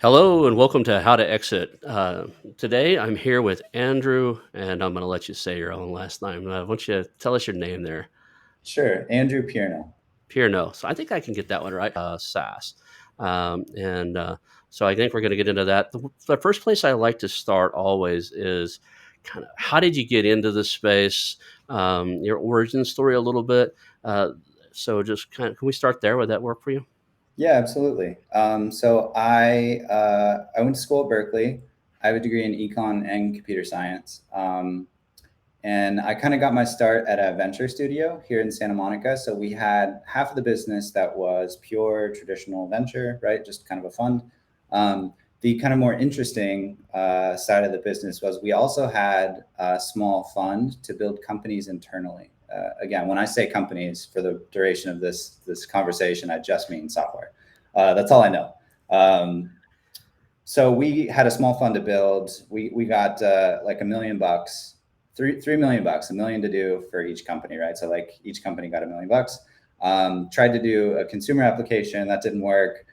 Hello and welcome to How to Exit. Today I'm here with Andrew, and I'm going to let you say your own last name. Why don't you tell us your name there? Sure, Andrew Pierno. Pierno. So I think I can get that one right. SaaS. And so I think we're going to get into that. The first place I like to start always is kind of how did you get into this space, your origin story a little bit. So just kind of, can we start there? Would that work for you? Yeah, absolutely. So I went to school at Berkeley. I have a degree in econ and computer science, and I kind of got my start at a venture studio here in Santa Monica. So we had half of the business that was pure traditional venture, right? Just kind of a fund. The kind of more interesting side of the business was we also had a small fund to build companies internally. Again, when I say companies for the duration of this conversation, I just mean software. That's all I know. Um, so we had a small fund to build. We got like $1 million, 3 million bucks, 1 million to do for each company, right? So like each company got $1 million. Tried to do a consumer application that didn't work.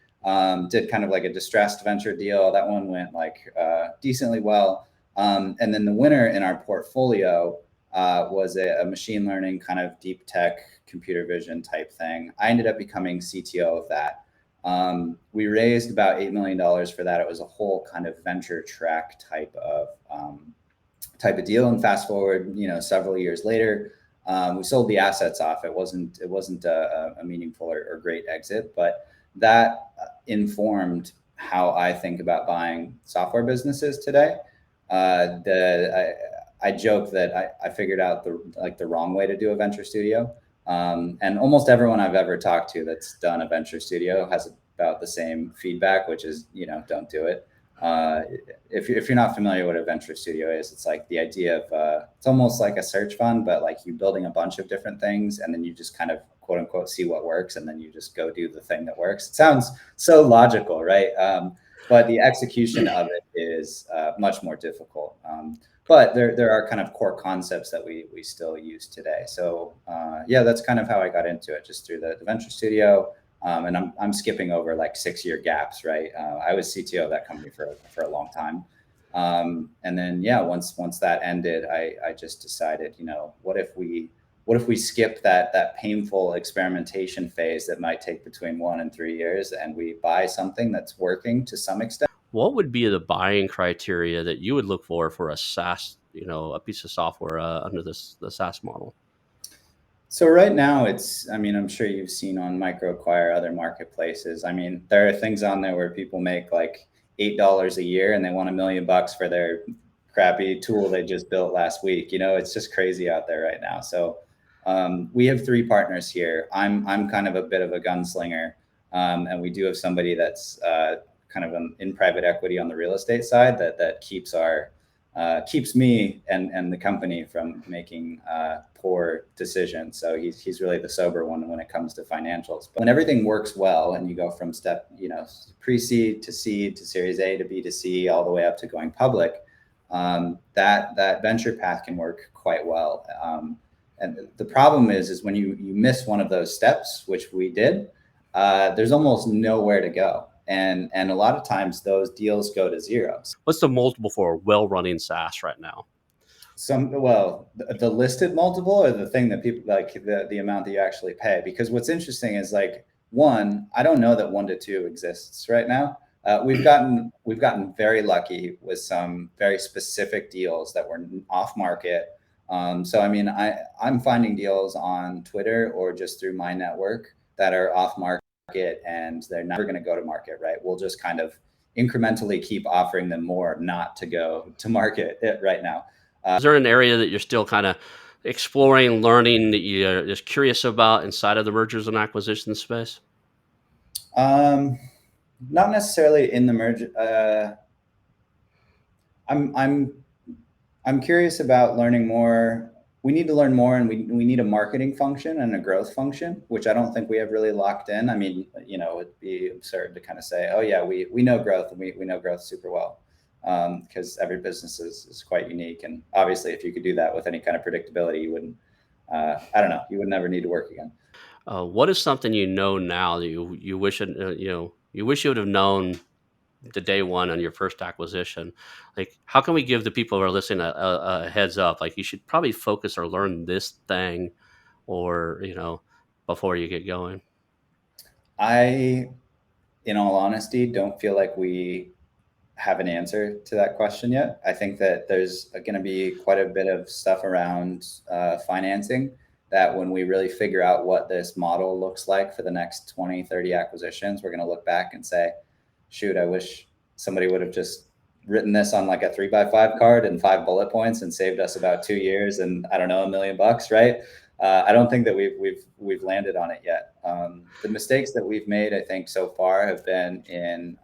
Did kind of like a distressed venture deal. That one went like decently well. And then the winner in our portfolio was a machine learning kind of deep tech computer vision type thing. I ended up becoming CTO of that. We raised about $8 million for that. It was a whole kind of venture track type of deal. And fast forward, several years later, we sold the assets off. It wasn't a meaningful or great exit, but that informed how I think about buying software businesses today. I joke that I figured out the wrong way to do a venture studio. And almost everyone I've ever talked to that's done a venture studio has about the same feedback, which is, don't do it. Uh, if you're not familiar what a venture studio is, it's like the idea of it's almost like a search fund, but like you building a bunch of different things and then you just kind of quote unquote see what works and then you just go do the thing that works. It sounds so logical, right? But the execution of it is much more difficult. But there are kind of core concepts that we still use today. So yeah, that's kind of how I got into it, just through the venture studio. And I'm skipping over like 6 year gaps, right? I was CTO of that company for a long time. And then yeah, once that ended, I just decided, what if we skip that painful experimentation phase that might take between 1 and 3 years, and we buy something that's working to some extent. What would be the buying criteria that you would look for a SaaS, a piece of software under the SaaS model? So right now I mean, I'm sure you've seen on MicroAcquire, other marketplaces. I mean, there are things on there where people make like $8 a year and they want $1 million for their crappy tool they just built last week. It's just crazy out there right now. So we have three partners here. I'm kind of a bit of a gunslinger, and we do have somebody that's kind of in private equity on the real estate side that keeps me and the company from making poor decisions. So he's really the sober one when it comes to financials. But when everything works well and you go from pre-seed to seed to Series A to B to C all the way up to going public, that venture path can work quite well. And the problem is when you miss one of those steps, which we did, there's almost nowhere to go. And a lot of times those deals go to zero. What's the multiple for a well-running SaaS right now? The listed multiple, or the thing that people like, the amount that you actually pay. Because what's interesting is like, one, I don't know that 1 to 2 exists right now. We've gotten very lucky with some very specific deals that were off market. So I mean, I'm finding deals on Twitter or just through my network that are off market and they're never going to go to market, right? We'll just kind of incrementally keep offering them more not to go to market right now. Is there an area that you're still kind of exploring, learning that you're just curious about inside of the mergers and acquisition space? Um, Not necessarily in the merge. I'm curious about learning more. We need to learn more, and we need a marketing function and a growth function, which I don't think we have really locked in. I mean, it'd be absurd to kind of say, oh yeah, we know growth and we know growth super well, because every business is quite unique. And obviously, if you could do that with any kind of predictability, you wouldn't. I don't know. You would never need to work again. What is something you know now that you wish you would have known the day one on your first acquisition, like how can we give the people who are listening a heads up? Like you should probably focus or learn this thing, or before you get going. I, in all honesty, don't feel like we have an answer to that question yet. I think that there's going to be quite a bit of stuff around financing that when we really figure out what this model looks like for the next 20, 30 acquisitions, we're going to look back and say, shoot, I wish somebody would have just written this on like a 3x5 card and 5 bullet points and saved us about 2 years and I don't know, $1 million, right? I don't think that we've landed on it yet. The mistakes that we've made, I think, so far have been in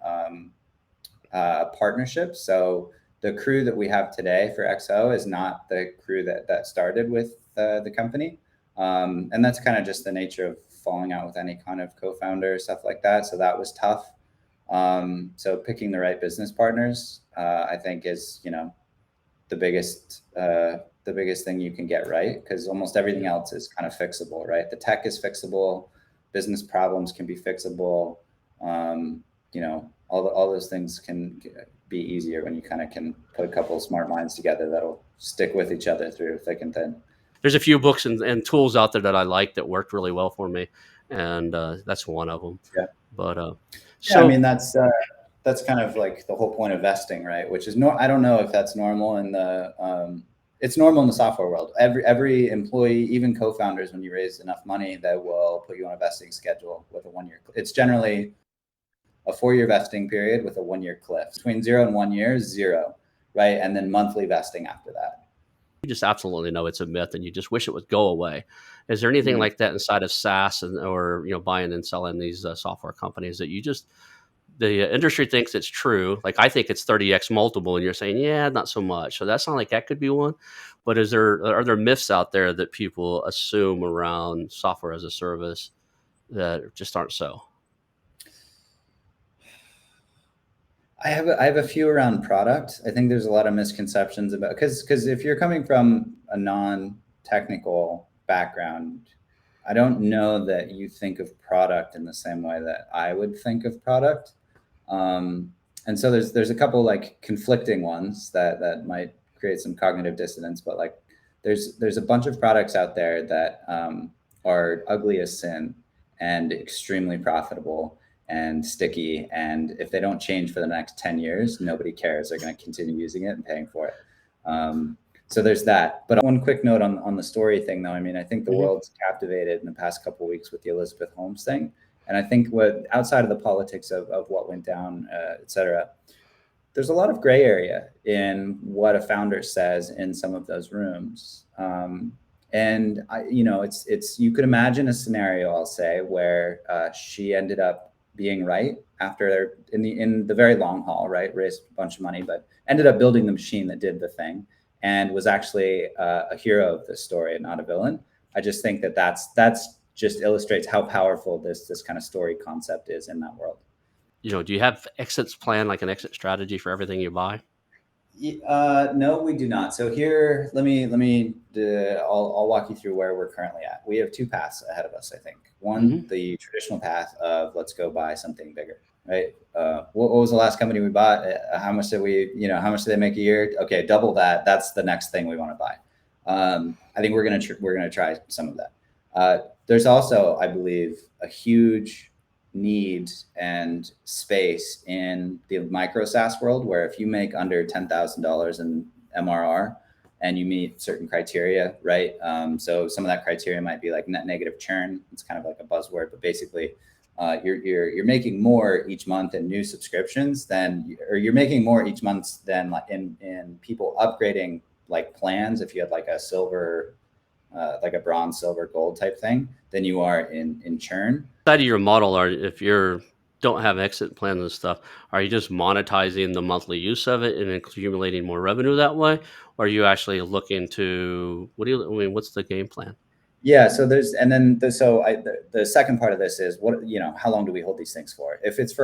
partnerships. So the crew that we have today for XO is not the crew that started with the company. And that's kind of just the nature of falling out with any kind of co-founder, stuff like that. So that was tough. So picking the right business partners, I think is, the biggest thing you can get right, because almost everything else is kind of fixable, right? The tech is fixable, business problems can be fixable. All those things can be easier when you kind of can put a couple of smart minds together that'll stick with each other through thick and thin. There's a few books and tools out there that I like that worked really well for me, and that's one of them. Yeah. But yeah, I mean that's kind of like the whole point of vesting, right? Which is I don't know if that's normal in the it's normal in the software world. Every employee, even co-founders, when you raise enough money, they will put you on a vesting schedule with a 1 year. It's generally a 4-year vesting period with a 1-year cliff. Between 0 and 1 year is 0, right? And then monthly vesting after that. You just absolutely know it's a myth, and you just wish it would go away. Is there anything like that inside of SaaS or buying and selling these software companies that the industry thinks it's true? Like I think it's 30x multiple, and you're saying, yeah, not so much. So that sounds like that could be one. But are there myths out there that people assume around software as a service that just aren't so? I have a few around product. I think there's a lot of misconceptions about because if you're coming from a non-technical background, I don't know that you think of product in the same way that I would think of product. And so there's a couple like conflicting ones that might create some cognitive dissonance, but like there's a bunch of products out there that are ugly as sin and extremely profitable and sticky. And if they don't change for the next 10 years, nobody cares. They're going to continue using it and paying for it. So there's that. But one quick note on the story thing, though. I mean, I think the world's captivated in the past couple of weeks with the Elizabeth Holmes thing. And I think outside of the politics of what went down, et cetera, there's a lot of gray area in what a founder says in some of those rooms. And it's you could imagine a scenario, I'll say, where she ended up being right after in the very long haul, right? Raised a bunch of money, but ended up building the machine that did the thing and was actually a hero of this story and not a villain. I just think that's just illustrates how powerful this kind of story concept is in that world. Do you have exits plan, like an exit strategy for everything you buy? No, we do not. So here, I'll walk you through where we're currently at. We have 2 paths ahead of us, I think. One, the traditional path of let's go buy something bigger, right? What was the last company we bought? How much did how much do they make a year? Okay, double that. That's the next thing we want to buy. I think we're gonna try some of that. There's also, I believe, a huge need and space in the micro SaaS world, where if you make under $10,000 in MRR and you meet certain criteria, right? So some of that criteria might be like net negative churn. It's kind of like a buzzword, but basically you're making more each month in new subscriptions or you're making more each month than in people upgrading like plans. If you had like a silver, like a bronze, silver, gold type thing, than you are in churn. Side of your model, or if you don't have exit plans and stuff, are you just monetizing the monthly use of it and accumulating more revenue that way? Or are you actually looking to, what's the game plan? Yeah. So the second part of this is how long do we hold these things for? If it's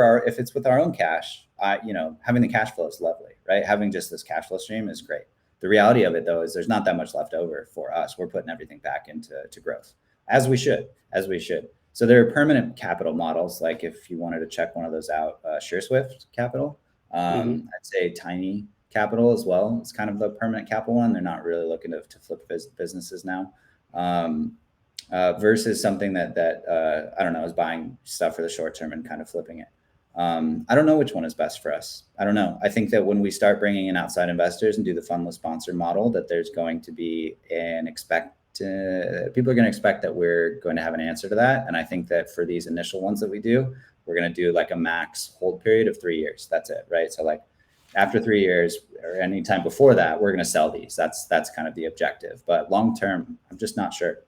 with our own cash, having the cash flow is lovely, right? Having just this cash flow stream is great. The reality of it, though, is there's not that much left over for us. We're putting everything back into growth, as we should. So there are permanent capital models, like if you wanted to check one of those out, SureSwift Capital. I'd say tiny capital as well. It's kind of the permanent capital one. They're not really looking to flip businesses now. Versus something that I don't know, is buying stuff for the short term and kind of flipping it. I don't know which one is best for us. I don't know. I think that when we start bringing in outside investors and do the fundless sponsor model, that there's going to be people are going to expect that we're going to have an answer to that. And I think that for these initial ones that we do, we're going to do like a max hold period of 3 years. That's it, right? So like after 3 years or any time before that, we're going to sell these. That's kind of the objective. But long term, I'm just not sure.